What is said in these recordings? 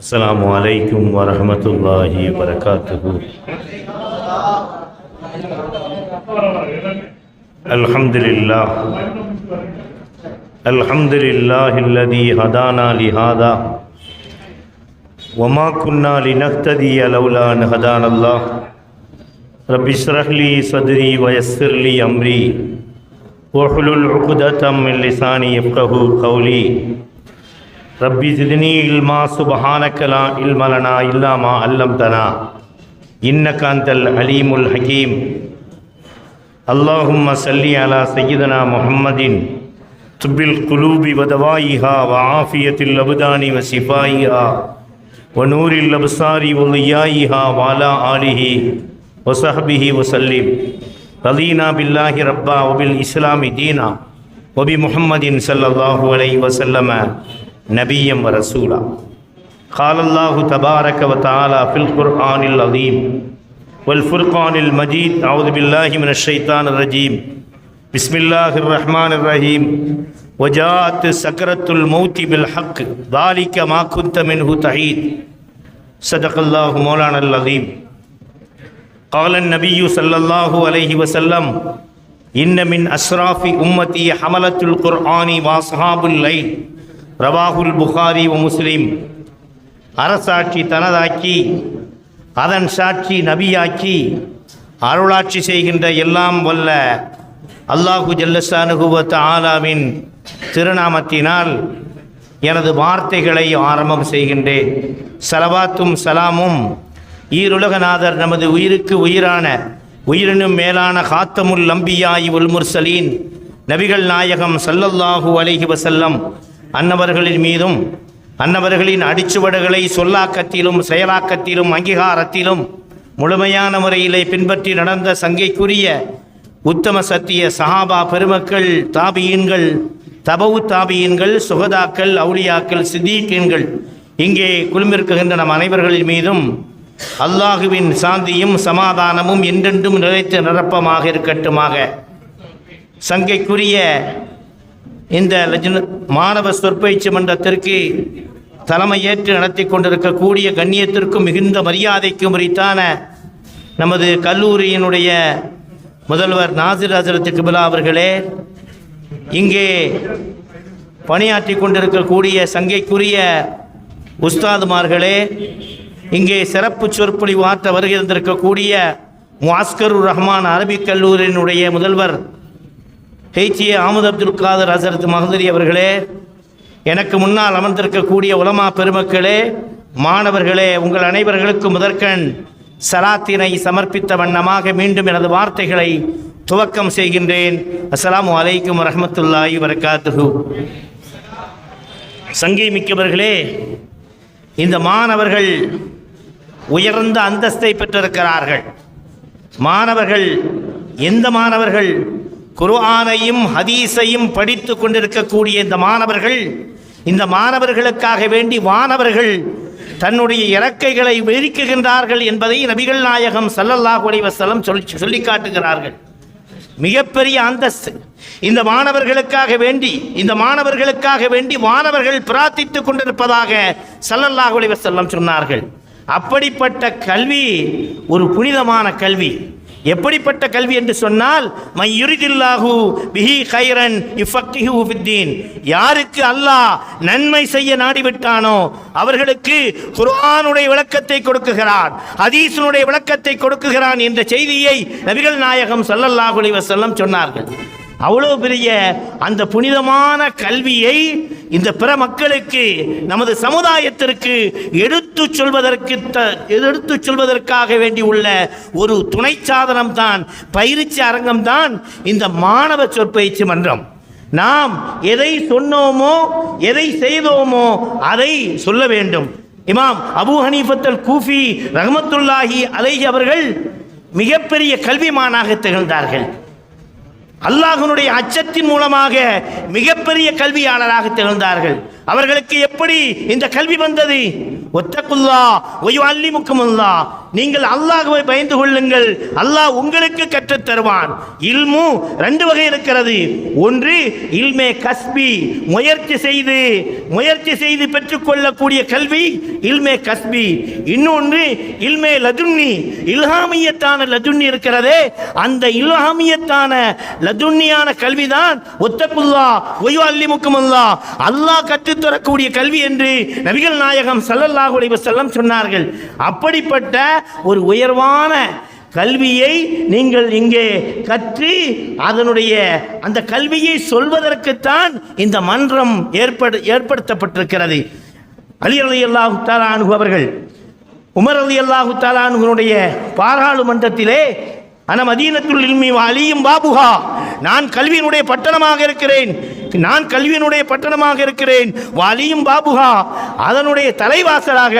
அஸ்ஸலாமு அலைக்கும் வரஹ்மத்துல்லாஹி வபரகாத்துஹு. அல்ஹம்துலில்லாஹ் அல்ஹம்துலில்லாஹில்லதீ ஹதானா லிஹாதா வமா குன்னா லினஹ்ததிய லௌலா அன் ஹதானல்லாஹ். ரப்பி இஷ்ரஹ் லி ஸத்ரி வயஸ்ஸிர் லி அம்ரி வஹ்லுல் உக்ததம் மின் லிசானி யஃப்கஹு கௌலி. ரப்பி ஜித்னி இல்மா சுப்ஹானக லா இல்ம லனா இல்லா மா அல்லம்தனா இன்னக அன்தல் அலீமுல் ஹகீம். அல்லாஹும்ம ஸல்லி அலா சய்யிதனா முஹம்மதின் துப்பில் குலூபி வ தவாயிஹா வ ஆஃபியத்தில் அப்தானி வ ஷிஃபாயிஹா வ நூரில் அப்சாரி வ லியாயிஹா வ அலா ஆலிஹி வ ஸஹ்பிஹி வ ஸல்லிம். ரதீனா பில்லாஹி ரப்பா வ பில் இஸ்லாமி தீனா வ பி முஹம்மதின் ஸல்லல்லாஹு அலைஹி வ ஸல்லம நபியம் வ ரசூலா. قال الله تبارك وتعالى في القرآن العظيم والفرقان المجيد. أعوذ بالله من الشيطان الرجيم. بسم الله الرحمن الرحيم. وجاءت سكرة الموت بالحق ذلك ما كنت منه تحيد. صدق الله مولانا العظيم. قال النبي صلى الله عليه وسلم إن من أشراف أمتي حملة القرآن وأصحاب الليل. ரவாஹுல் புகாரி வ முஸ்லிம். அரசாட்சி தனதாக்கி அதன் சாட்சி நபியாக்கி அருளாட்சி செய்கின்ற எல்லாம் வல்ல அல்லாஹு ஜல்லஷானுஹு வ தஆலாவின் திருநாமத்தினால் எனது வார்த்தைகளை ஆரம்பம் செய்கின்றேன். ஸலவாத்தும் சலாமும் ஈருலகநாதர் நமது உயிருக்கு உயிரான உயிரினும் மேலான காத்தமுல் அம்பியாயி வல் முர்சலீன் நபிகள் நாயகம் ஸல்லல்லாஹு அலைஹி வஸல்லம் அன்னவர்களின் மீதும் அன்னவர்களின் அடிச்சுவடுகளை சொல்லாக்கத்திலும் செயலாக்கத்திலும் அங்கீகாரத்திலும் முழுமையான முறையிலே பின்பற்றி நடந்த சங்கைக்குரிய உத்தம சத்திய சஹாபா பெருமக்கள், தாபியீன்கள், தபவு தாபியீன்கள், சுகதாக்கள், அவுலியாக்கள், சித்தீக்கீன்கள் இங்கே குழுமிருக்கின்ற நம் அனைவர்களின் மீதும் அல்லாஹுவின் சாந்தியும் சமாதானமும் என்றென்றும் நிலைத்து நிரப்பமாக இருக்கட்டுமாக. சங்கைக்குரிய இந்த மாணவ சொற்பயிற்சி மன்றத்திற்கு தலைமையேற்று நடத்தி கொண்டிருக்கக்கூடிய கண்ணியத்திற்கும் மிகுந்த மரியாதைக்கும் உரித்தான நமது கல்லூரியினுடைய முதல்வர் நாசிர் ஹசரத் கிபிலா அவர்களே, இங்கே பணியாற்றி கொண்டிருக்கக்கூடிய சங்கைக்குரிய உஸ்தாதுமார்களே, இங்கே சிறப்பு சொற்பொழிவு ஆற்ற வருகின்றிருக்கக்கூடிய முஅஸ்கருர் ரஹ்மான் அரபிக் கல்லூரியினுடைய முதல்வர் ஹெச்ஏ அஹ்மத் அப்துல் காதர் ஹசரத் மஹதரி அவர்களே, எனக்கு முன்னால் அமர்ந்திருக்கக்கூடிய உலமா பெருமக்களே, மாணவர்களே, உங்கள் அனைவர்களுக்கும் முதற்கண் சலாத்தினை சமர்ப்பித்த வண்ணமாக மீண்டும் எனது வார்த்தைகளை துவக்கம் செய்கின்றேன். அஸ்ஸலாமு அலைக்கும் வரஹ்மத்துல்லாஹி வபரகாத்துஹு. சங்கை மிக்கவர்களே, இந்த மாணவர்கள் உயர்ந்த அந்தஸ்தை பெற்றிருக்கிறார்கள். மாணவர்கள், எந்த மாணவர்கள் குர்ஆனையும் ஹதீஸையும் படித்து கொண்டிருக்கக்கூடிய இந்த மாணவர்களுக்காக வேண்டி வானவர்கள் தன்னுடைய இறக்கைகளை விரிக்குகின்றார்கள் என்பதை நபிகள் நாயகம் ஸல்லல்லாஹு அலைஹி வஸல்லம் சொல்லி காட்டுகிறார்கள். மிகப்பெரிய அந்தஸ்து இந்த மாணவர்களுக்காக வேண்டி வானவர்கள் பிரார்த்தித்துக் கொண்டிருப்பதாக ஸல்லல்லாஹு அலைஹி வஸல்லம் சொன்னார்கள். அப்படிப்பட்ட கல்வி ஒரு புனிதமான கல்வி. எப்படிப்பட்ட கல்வி என்று சொன்னால், மை யுரிதில்லாஹு பிஹி கைரன் யுஃபக்கிஹு ஃபித்தீன். யாருக்கு அல்லாஹ் நன்மை செய்ய நாடிவிட்டானோ அவர்களுக்கு குர்ஆனுடைய விளக்கத்தை கொடுக்குகிறான், ஹதீஸினுடைய விளக்கத்தை கொடுக்குகிறான் என்ற செய்தியை நபிகள் நாயகம் ஸல்லல்லாஹு அலைஹி வஸல்லம் சொன்னார்கள். அவ்வளவு பெரிய அந்த புனிதமான கல்வியை இந்த பிற மக்களுக்கு, நமது சமுதாயத்திற்கு எடுத்துச் சொல்வதற்காக வேண்டி உள்ள ஒரு துணை சாதனம் தான், பயிற்சி அரங்கம் தான் இந்த மாணவ சொற்பயிற்சி மன்றம். நாம் எதை சொன்னோமோ, எதை செய்தோமோ அதை சொல்ல வேண்டும். இமாம் அபூ ஹனீஃபத்துல் கூஃபி ரஹ்மத்துல்லாஹி அலைஹி அவர்கள் மிகப்பெரிய கல்விமானாக திகழ்ந்தார்கள். அல்லாஹ்வினுடைய அச்சத்தின் மூலமாக மிகப்பெரிய கல்வியாளராக திகழ்ந்தார்கள். அவர்களுக்கு எப்படி இந்த கல்வி வந்தது? ஒத்தகுல்லா வயுஅல்லிமுக்குமுல்லா, நீங்கள் அல்லாஹ்வை பயந்து கொள்ளுங்கள், அல்லாஹ் உங்களுக்கு கற்றுத் தருவான். இல்மு ரெண்டு வகை இருக்கிறது. ஒன்று இல்மே கஸ்பி, முயற்சி செய்து பெற்றுக்கொள்ளக்கூடிய கல்வி இல்மே கஸ்பி. இன்னொன்று இல்மே லதுன்னி, இல்ஹாமியத்தான லதுன்னி இருக்கிறதே, அந்த இல்ஹாமியத்தான லதுன்னியான கல்விதான் ஒத்தகுல்லா வயுஅல்லிமுக்குமுல்லா, அல்லாஹ் கற்றுத்தரக்கூடிய கல்வி என்று நபிகள் நாயகம் ஸல்லல்லாஹு அலைஹி வஸல்லம் சொன்னார்கள். அப்படிப்பட்ட ஒரு உயர்வான கல்வியை நீங்கள் இங்கே கற்று அதனுடைய அந்த கல்வியை சொல்வதற்குத்தான் இந்த மன்றம் ஏற்படுத்தப்பட்டிருக்கிறது. அலி ரலியல்லாஹு தஆலா அன்ஹு அவர்கள் உமர் ரலியல்லாஹு தஆலா அன்ஹுவுடைய பாராளுமன்றத்திலே அன மதீனத்துல் இல்மி வ அலியும் பாபுஹா, நான் கல்வியினுடைய பட்டணமாக இருக்கிறேன், அலியும் பாபுஹா, அதனுடைய தலைவாசலாக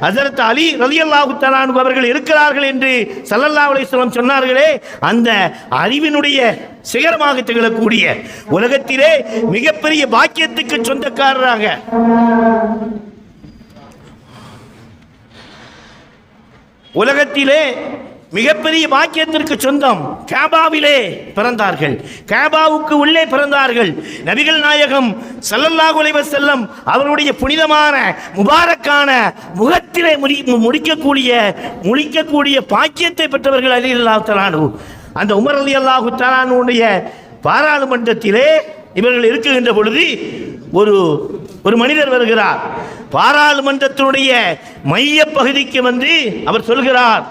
ஹஜ்ரத் அலி ரலியல்லாஹு தஆலா அன்ஹு அவர்கள் இருக்கிறார்கள் என்று ஸல்லல்லாஹு அலைஹி வஸல்லம் சொன்னார்களே, அந்த அறிவினுடைய சிகரமாக திகழக்கூடிய உலகத்திலே மிகப்பெரிய பாக்கியத்துக்கு சொந்தக்காரராக உலகத்திலே மிகப்பெரிய பாக்கியத்திற்கு சொந்தம் காபாவிலே பிறந்தார்கள், காபாவுக்கு உள்ளே பிறந்தார்கள். நபிகள் நாயகம் ஸல்லல்லாஹு அலைஹி வஸல்லம் அவருடைய புனிதமான முபாரக்கான முகத்திலே முடிக்கக்கூடிய பாக்கியத்தை பெற்றவர்கள் அலி ரலியல்லாஹு தஆலா அன்ஹு. அந்த உமர் ரலியல்லாஹு தஆலா அன்ஹுவுடைய பாராளுமன்றத்திலே இவர்கள் இருக்குகின்ற பொழுது ஒரு மனிதர் வருகிறார். பாராளுமன்றத்தினுடைய மைய பகுதிக்கு வந்து அவர் சொல்கிறார்,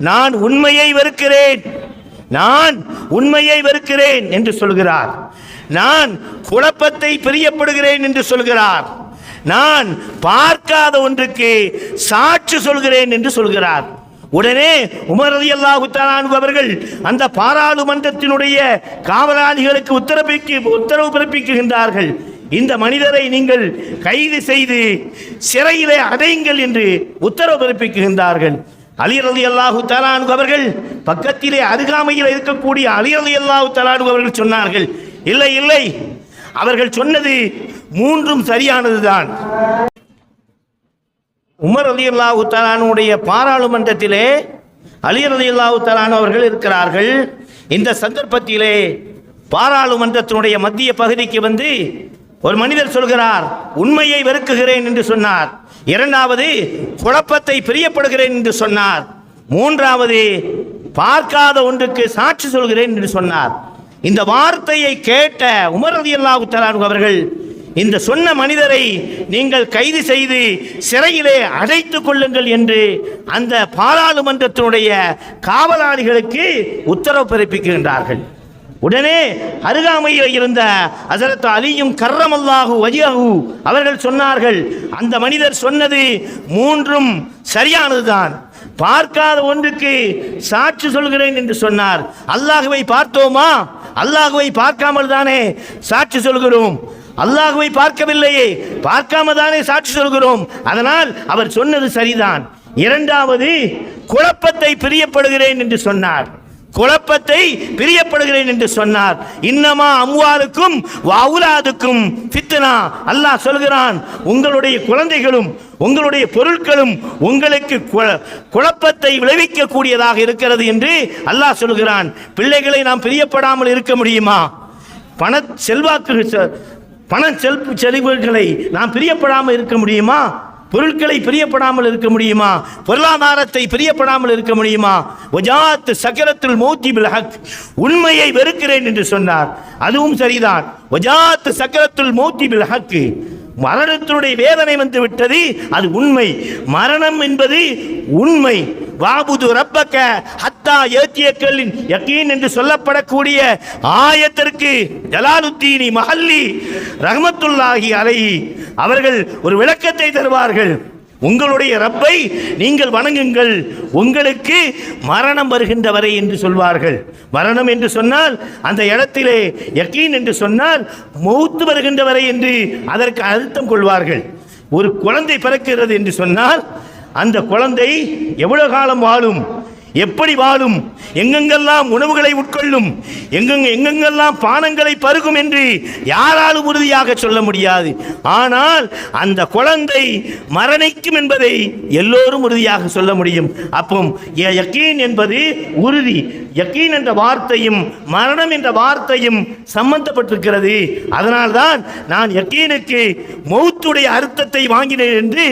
நான் உண்மையை வெறுக்கிறேன் என்று சொல்கிறார். நான் குழப்பத்தை பிரியப்படுகிறேன் என்று சொல்கிறார். நான் பார்க்காத ஒன்றுக்கு சாட்சி சொல்கிறேன் என்று சொல்கிறார். உடனே உமர் ரலியல்லாஹு தஆலா அன்ஹு அவர்கள் அந்த பாராளுமன்றத்தினுடைய காவலாளிகளுக்கு உத்தரவு பிறப்பிக்கின்றார்கள். இந்த மனிதரை நீங்கள் கைது செய்து சிறையிலே அடையுங்கள் என்று உத்தரவு பிறப்பிக்கின்றார்கள். அலி ரலியல்லாஹு தஆலா அன்ஹு அவர்கள் பக்கத்திலே அருகாமையில் இருக்கக்கூடிய அலி ரலியல்லாஹு தஆலா அன்ஹு அவர்கள் சொன்னார்கள், இல்லை, அவர்கள் சொன்னது மூன்றும் சரியானதுதான். உமர் ரலியல்லாஹு தஆலா அன்ஹுவுடைய பாராளுமன்றத்திலே அலி ரலியல்லாஹு தஆலா அன்ஹு அவர்கள் இருக்கிறார்கள். இந்த சந்தர்ப்பத்திலே பாராளுமன்றத்தினுடைய மத்திய பகுதிக்கு வந்து ஒரு மனிதர் சொல்கிறார், உண்மையை வெறுக்குகிறேன் என்று சொன்னார். இரண்டாவது, குழப்பத்தை பிரியப்படுகிறேன் என்று சொன்னார். மூன்றாவது, பார்க்காத ஒன்றுக்கு சாட்சி சொல்கிறேன் என்று சொன்னார். இந்த வார்த்தையை கேட்ட உமர் ரலியல்லாஹு தஆலா அன்ஹு அவர்கள், இந்த சொன்ன மனிதரை நீங்கள் கைது செய்து சிறையிலே அடைத்துக் கொள்ளுங்கள் என்று அந்த பாராளுமன்றத்தினுடைய காவலாளிகளுக்கு உத்தரவு பிறப்பிக்கின்றார்கள். உடனே அருகாமையில் இருந்த ஹஜ்ரத் அலியும் கர்ரமல்லாஹு வஜ்ஹஹு அவர்கள் சொன்னார்கள், அந்த மனிதர் சொன்னது மூன்றும் சரியானதுதான். பார்க்காத ஒன்றுக்கு சாட்சி சொல்கிறேன் என்று சொன்னார். அல்லாஹ்வை பார்த்தோமா? அல்லாஹ்வை பார்க்காமல் தானே சாட்சி சொல்கிறோம். அல்லாஹ்வை பார்க்கவில்லையே, பார்க்காம தானே சாட்சி சொல்கிறோம். அதனால் அவர் சொன்னது சரிதான். இரண்டாவது, குழப்பத்தை பிரியப்படுகிறேன் என்று சொன்னார். இன்னமா அம்வாலுக்கும் வஅவுலாதுக்கும் ஃபித்னா, அல்லாஹ் சொல்கிறான், உங்களுடைய குழந்தைகளும் உங்களுடைய பொருட்களும் உங்களுக்கு குழப்பத்தை விளைவிக்க கூடியதாக இருக்கிறது என்று அல்லாஹ் சொல்கிறான். பிள்ளைகளை நாம் பிரியப்படாமல் இருக்க முடியுமா? பண செல்வங்களை நாம் பிரியப்படாமல் இருக்க முடியுமா? பொருட்களை பிரியப்படாமல் இருக்க முடியுமா? பொருளாதாரத்தை பிரியப்படாமல் இருக்க முடியுமா? வஜாத் சக்கரத்துல் மௌத்தி பில் ஹக், உண்மையை வெறுக்கிறேன் என்று சொன்னார். அதுவும் சரிதான். வஜாத் சக்கரத்துல் மௌத்தி பில் ஹக், மரணத்தினுடைய வேதனை வந்து விட்டது, அது உண்மை. மரணம் என்பது உண்மை. வாபுது ரப்பக ஹத்தா யத்தியக்கலின் யகீன் என்று சொல்லப்படக்கூடிய ஆயத்திற்கு ஜலாலுத்தீனி மஹல்லி ரஹ்மத்துல்லாஹி அலைஹி அவர்கள் ஒரு விளக்கத்தை தருவார்கள். உங்களுடைய ரப்பை நீங்கள் வணங்குங்கள், உங்களுக்கு மரணம் வருகின்ற வரை என்று சொல்வார்கள். மரணம் என்று சொன்னால் அந்த இடத்திலே யகீன் என்று சொன்னால் மௌத்து வருகின்ற வரை என்று அதற்கு அர்த்தம் கொள்வார்கள். ஒரு குழந்தை பிறக்கிறது என்று சொன்னால் அந்த குழந்தை எவ்வளவு காலம் வாழும், எப்படி வாழும், எங்கெங்கெல்லாம் உணவுகளை உட்கொள்ளும், எங்கெங்கெல்லாம் பானங்களை பருகும் என்று யாராலும் உறுதியாக சொல்ல முடியாது. ஆனால் அந்த குழந்தை மரணிக்கும் என்பதை எல்லோரும் உறுதியாக சொல்ல முடியும். அப்போ யக்கீன் என்பது உறுதி. யக்கீன் என்ற வார்த்தையும் மரணம் என்ற வார்த்தையும் சம்பந்தப்பட்டிருக்கிறது. அதனால்தான் நான் யக்கீனுக்கு மௌத்துடைய அர்த்தத்தை வாங்கினேன் என்று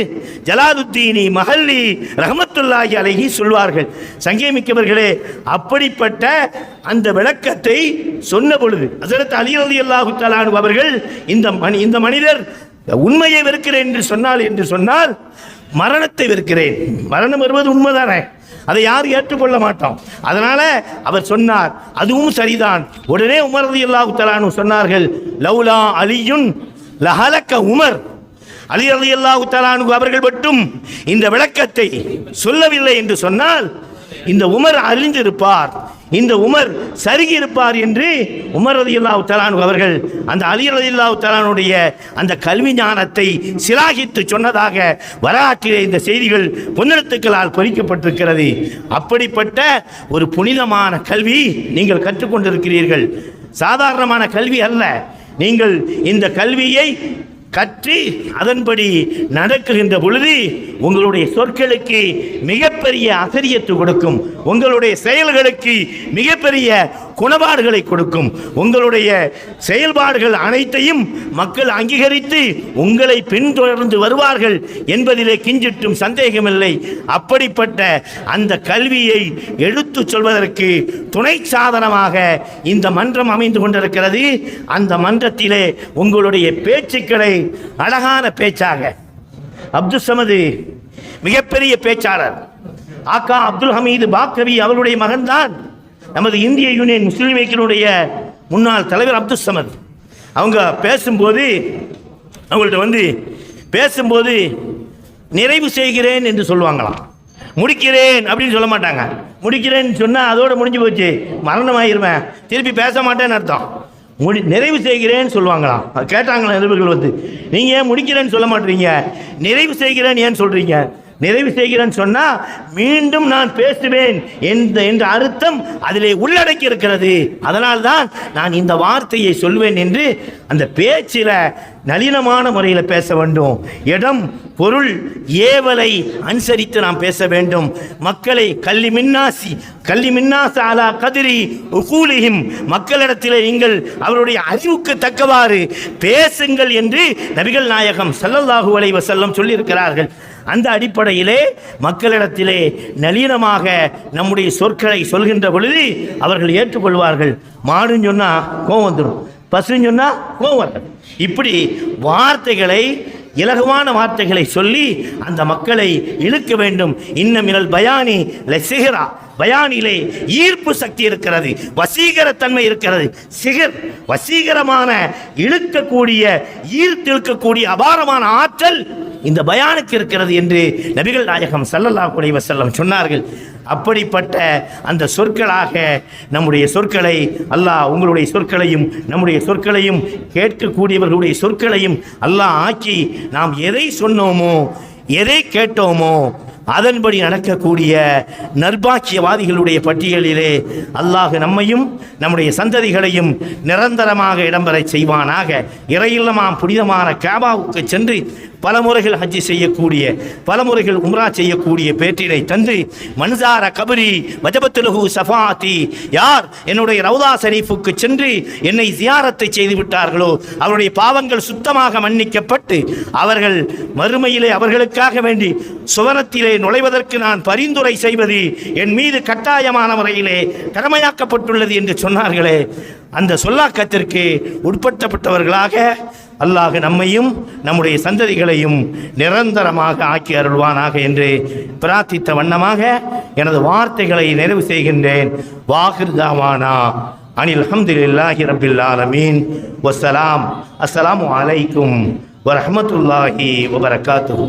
ஜலாலுத்தீனி மஹல்லி ரஹ்மத்துல்லாஹி அலைஹி சொல்வார்கள். சங்கேமிக்கவர்களே, அப்படிப்பட்ட அந்த விளக்கத்தை சொன்ன பொழுது ஹஸரத் அலி ரலியல்லாஹு தஆலா அன்ஹு அவர்கள் இந்த மனிதர் உண்மையை வெறுக்கிறேன் என்று சொன்னால் மரணத்தை வெறுக்கிறேன். மரணம் வருவது உண்மைதானே, அதை யாரும் ஏற்றுக்கொள்ள மாட்டோம். அதனால அவர் சொன்னார், அதுவும் சரிதான். உடனே உமர் ரலியல்லாஹு தஆலா அன்ஹு சொன்னார்கள், லௌலா அலியுன் லஹலக உமர். அலி ரலியல்லாஹு தஆலா அன்ஹு அவர்கள் மட்டும் இந்த விளக்கத்தை சொல்லவில்லை என்று சொன்னால் இந்த உமர் அழிந்திருப்பார், இந்த உமர் சருகி இருப்பார் என்று உமர் ரலியல்லாஹு தஆலா அன்ஹு அவர்கள் அந்த அலி ரலியல்லாஹு தஆலா அன்ஹுடைய அந்த கல்வி ஞானத்தை சிலாகித்து சொன்னதாக வரலாற்றிலே இந்த செய்திகள் பொன்னெழுத்துக்களால் பொறிக்கப்பட்டிருக்கிறது. அப்படிப்பட்ட ஒரு புனிதமான கல்வி நீங்கள் கற்றுக்கொண்டிருக்கிறீர்கள். சாதாரணமான கல்வி அல்ல. நீங்கள் இந்த கல்வியை கற்று அதன்படி நடக்குகின்ற பொழுது உங்களுடைய சொற்களுக்கு மிகப்பெரிய அசரியத்து கொடுக்கும், உங்களுடைய செயல்களுக்கு மிகப்பெரிய குணபாடுகளை கொடுக்கும். உங்களுடைய செயல்பாடுகள் அனைத்தையும் மக்கள் அங்கீகரித்து உங்களை பின்தொடர்ந்து வருவார்கள் என்பதிலே கிஞ்சிட்டும் சந்தேகமில்லை. அப்படிப்பட்ட அந்த கல்வியை எடுத்து சொல்வதற்கு துணை சாதனமாக இந்த மன்றம் அமைந்து கொண்டிருக்கிறது. அந்த மன்றத்திலே உங்களுடைய பேச்சுக்களை அழகான பேச்சாக, அப்துல் சமது மிகப்பெரிய பேச்சாளர், ஆக்கா அப்துல் ஹமீது பாக்கவி அவருடைய மகன்தான் நமது இந்திய யூனியன் முஸ்லீம் லீக்கினுடைய முன்னாள் தலைவர் அப்துல் சமத். அவங்க பேசும்போது அவங்கள்ட்ட பேசும்போது நிறைவு செய்கிறேன் என்று சொல்லுவாங்களாம். முடிக்கிறேன் அப்படின்னு சொல்ல மாட்டாங்க. முடிக்கிறேன்னு சொன்னால் அதோடு முடிஞ்சு போச்சு, மரணமாயிருவேன், திருப்பி பேச மாட்டேன்னு அர்த்தம். நிறைவு செய்கிறேன்னு சொல்லுவாங்களாம். கேட்டாங்களா நிருபர்கள் நீங்கள் ஏன் முடிக்கிறேன்னு சொல்ல மாட்டீங்க, நிறைவு செய்கிறேன் ஏன் சொல்கிறீங்க? நிறைவு செய்கிறேன்னு சொன்னால் மீண்டும் நான் பேசுவேன் என்ற அர்த்தம் அதிலே உள்ளடக்கி இருக்கிறது. அதனால்தான் நான் இந்த வார்த்தையை சொல்வேன் என்று அந்த பேச்சில் நளினமான முறையில் பேச வேண்டும். இடம் பொருள் ஏவலை அனுசரித்து நாம் பேச வேண்டும். மக்களை கல்லி மின்னாச அலா கதிரி உகூலிஹிம், மக்களிடத்தில் நீங்கள் அவருடைய அறிவுக்கு தக்கவாறு பேசுங்கள் என்று நபிகள் நாயகம் ஸல்லல்லாஹு அலைஹி வஸல்லம் சொல்லியிருக்கிறார்கள். அந்த அடிப்படையிலே மக்களிடத்திலே நளினமாக நம்முடைய சொற்களை சொல்கின்ற பொழுது அவர்கள் ஏற்றுக்கொள்வார்கள். மாடுன்னு சொன்னால் கோவம் வந்துடும், பசுன்னு சொன்னால் கோவம் வராது. இப்படி வார்த்தைகளை, இலகுவான வார்த்தைகளை சொல்லி அந்த மக்களை இழுக்க வேண்டும். இன்னமினல் பயானி லசிஹரா, பயானிலே ஈர்ப்பு சக்தி இருக்கிறது, வசீகரத்தன்மை இருக்கிறது. சிகர் வசீகரமான, இழுக்கக்கூடிய, ஈர்த்திழுக்கக்கூடிய அபாரமான ஆற்றல் இந்த பயானுக்கு இருக்கிறது என்று நபிகள் நாயகம் ஸல்லல்லாஹு அலைஹி வஸல்லம் சொன்னார்கள். அப்படிப்பட்ட அந்த சொற்களாக நம்முடைய சொற்களை அல்லாஹ், உங்களுடைய சொற்களையும் நம்முடைய சொற்களையும் கேட்கக்கூடியவர்களுடைய சொற்களையும் அல்லாஹ் ஆக்கி நாம் எதை சொன்னோமோ எதை கேட்டோமோ அதன்படி நடக்கக்கூடிய நற்பாக்கியவாதிகளுடைய பட்டியலிலே அல்லாஹ் நம்மையும் நம்முடைய சந்ததிகளையும் நிரந்தரமாக இடம்பெற செய்வானாக. இறையில்லமாம் புனிதமான காபாவுக்கு சென்று பல முறைகள் ஹஜ்ஜி செய்யக்கூடிய, பல முறைகள் உம்ரா செய்யக்கூடிய பேற்றினை தந்து மன்சார கபரி வஜபத்துலஹு சஃபாத்தி, யார் என்னுடைய ரவுதா ஷரீஃபுக்கு சென்று என்னை ஜியாரத்தை செய்து விட்டார்களோ அவருடைய பாவங்கள் சுத்தமாக மன்னிக்கப்பட்டு அவர்கள் மறுமையிலே அவர்களுக்காக வேண்டி சுவனத்திலே நுழைவதற்கு நான் பரிந்துரை செய்வது என் மீது கட்டாயமான முறையிலே கடமையாக்கப்பட்டுள்ளது என்று சொன்னார்களே, அந்த சொல்லாக்கத்திற்கு உட்பட்டப்பட்டவர்களாக அல்லாஹ் நம்மையும் நம்முடைய சந்ததிகளையும் நிரந்தரமாக ஆக்கி அருள்வானாக என்று பிரார்த்தித்த வண்ணமாக எனது வார்த்தைகளை நிறைவு செய்கின்றேன். வாஹிர் தாவானா அனில் ஹம்துலில்லாஹி ரப்பில் ஆலமீன். வஸ்ஸலாம். அஸ்ஸலாமு அலைக்கும் வரஹ்மத்துல்லாஹி வபரகாத்துஹு.